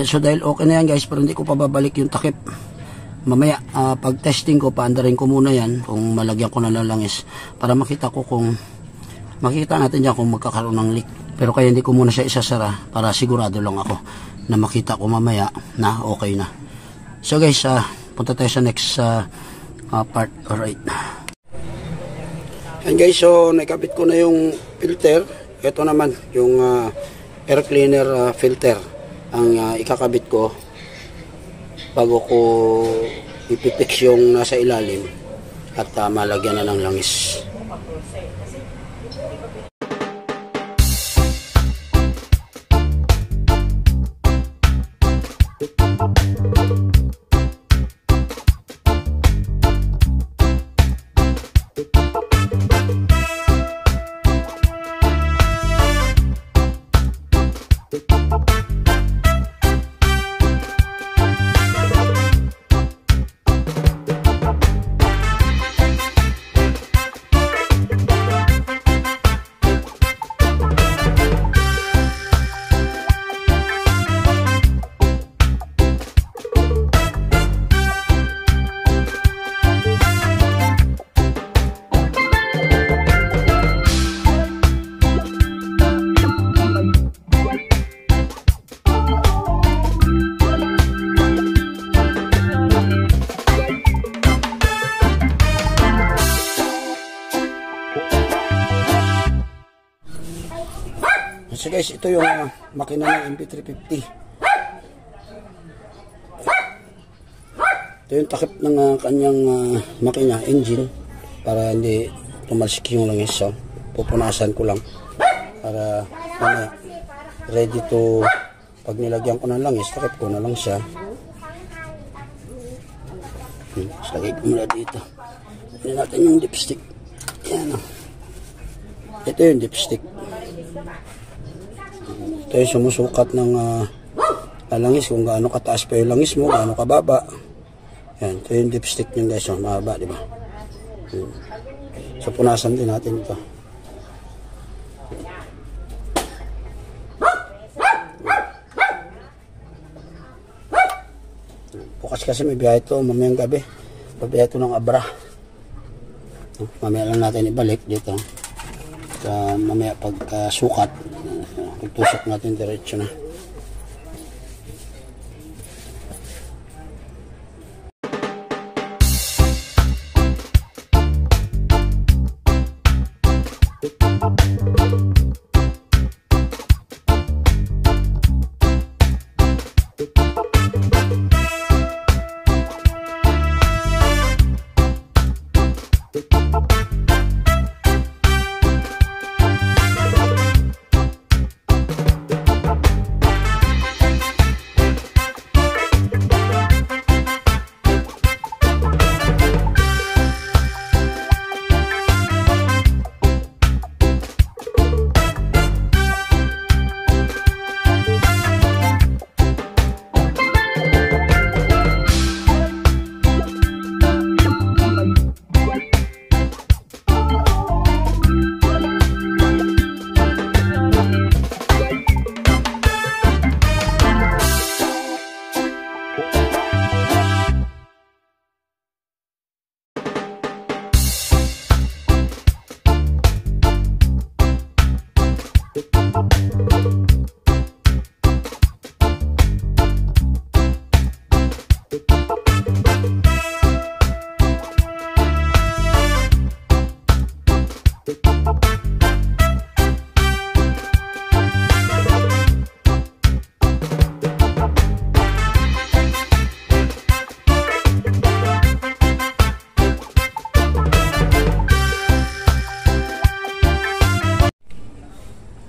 So dahil okay na yan guys, pero hindi ko pa babalik yung takip. Mamaya pag testing ko, paandarin ko muna yan kung malagyan ko na langis para makita ko kung makikita natin dyan kung magkakaroon ng leak. Pero kaya hindi ko muna siya isasara para sigurado lang ako na makita ko mamaya na okay na. So guys, punta tayo sa next part. Alright. And guys, so nakabit ko na yung filter. Ito naman yung air cleaner filter ang ikakabit ko bago ko ipipix yung nasa ilalim at malagyan na ng langis. So guys, ito yung makina ng MP350. Ito yung takip ng kanyang makina, engine, para hindi tumalsik yung langis. So, pupunasan ko lang para ready to, pag nilagyan ko ng langis, takip ko na lang siya. Lagay ko muna dito. Tignan natin yung dipstick. Yan. Ito yung dipstick. Ito yung sumusukat ng langis, kung gaano kataas pa yung langis mo, gaano kababa. Yan, ito yung dipstick nyo guys, mahaba, diba? So, punasan din natin ito. Bukas kasi may biyahe ito, mamayang gabi. Pabiyahe ito ng Abra. Mamaya lang natin ibalik dito. Mamaya pagkasukat, pagtusok natin diretso na.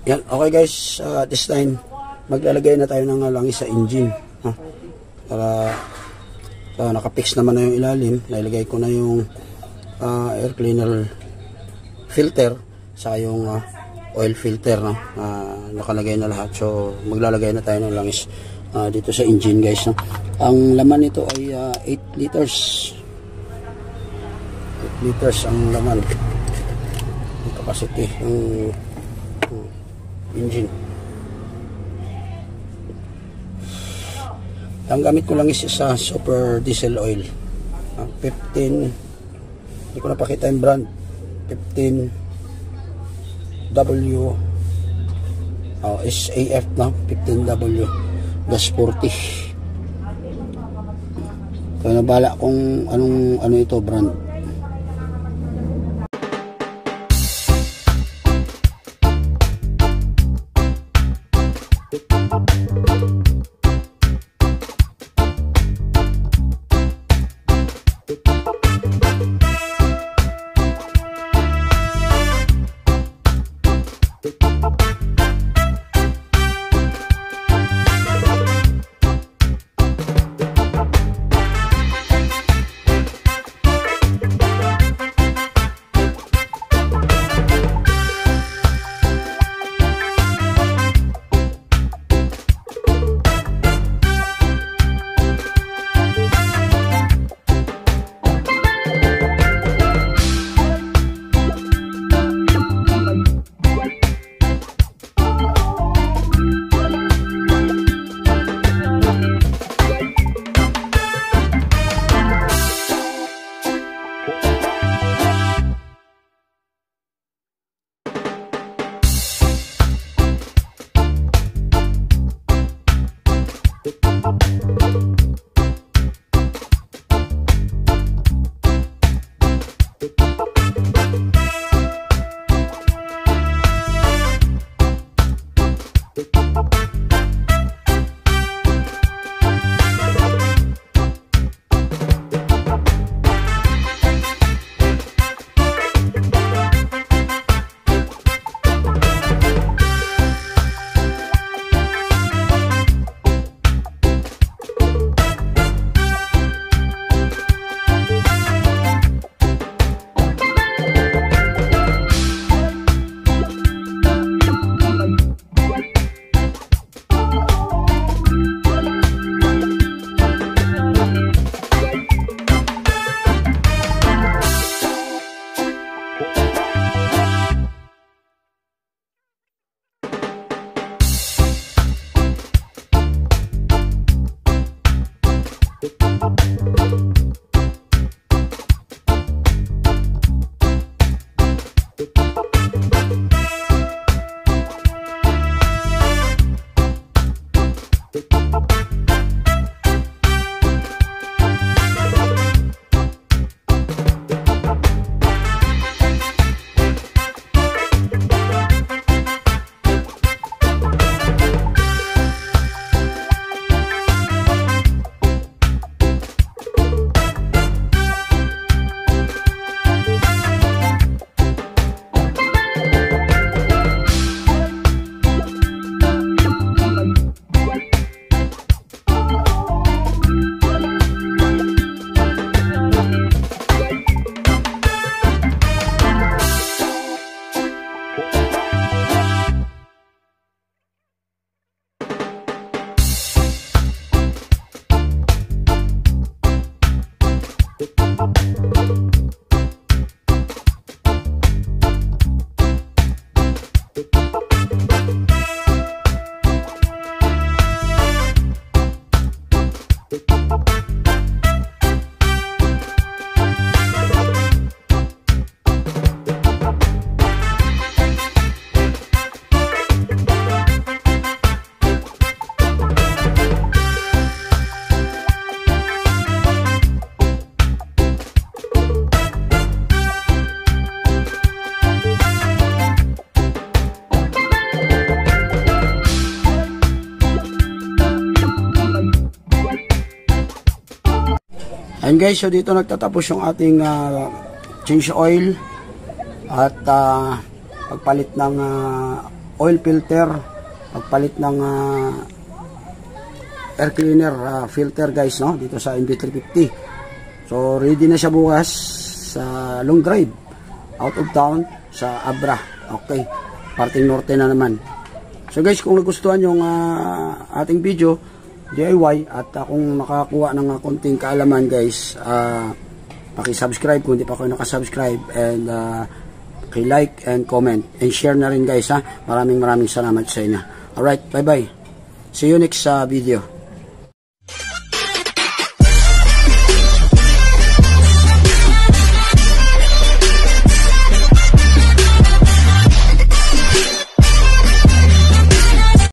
Yan, okay guys, this time maglalagay na tayo ng langis sa engine, ha? Para nakapix naman na yung ilalim. Nilagay ko na yung air cleaner filter sa yung oil filter, no? Nakalagay na lahat. So maglalagay na tayo ng langis dito sa engine guys, no? Ang laman nito ay 8 liters. 8 liters ang laman, yung capacity, yung engine. Ang gamit ko lang is sa super diesel oil. 15, hindi ko napakita yung brand. 15W SAF na 15W gas 40. Kaya nabala kung ano ito brand. And guys, so dito nagtatapos yung ating change oil at pagpalit ng oil filter, pagpalit ng air cleaner filter guys, no, dito sa MV350. So ready na siya bukas sa long drive out of town sa Abra. Okay, parting norte na naman. So guys, kung nagustuhan yung ating video DIY at kung nakakuha ng konting kaalaman guys, paki-subscribe kung hindi pa kayo nakasubscribe, and paki-like and comment and share na rin guys ha. Maraming salamat sa inyo. Alright, bye bye. See you next video.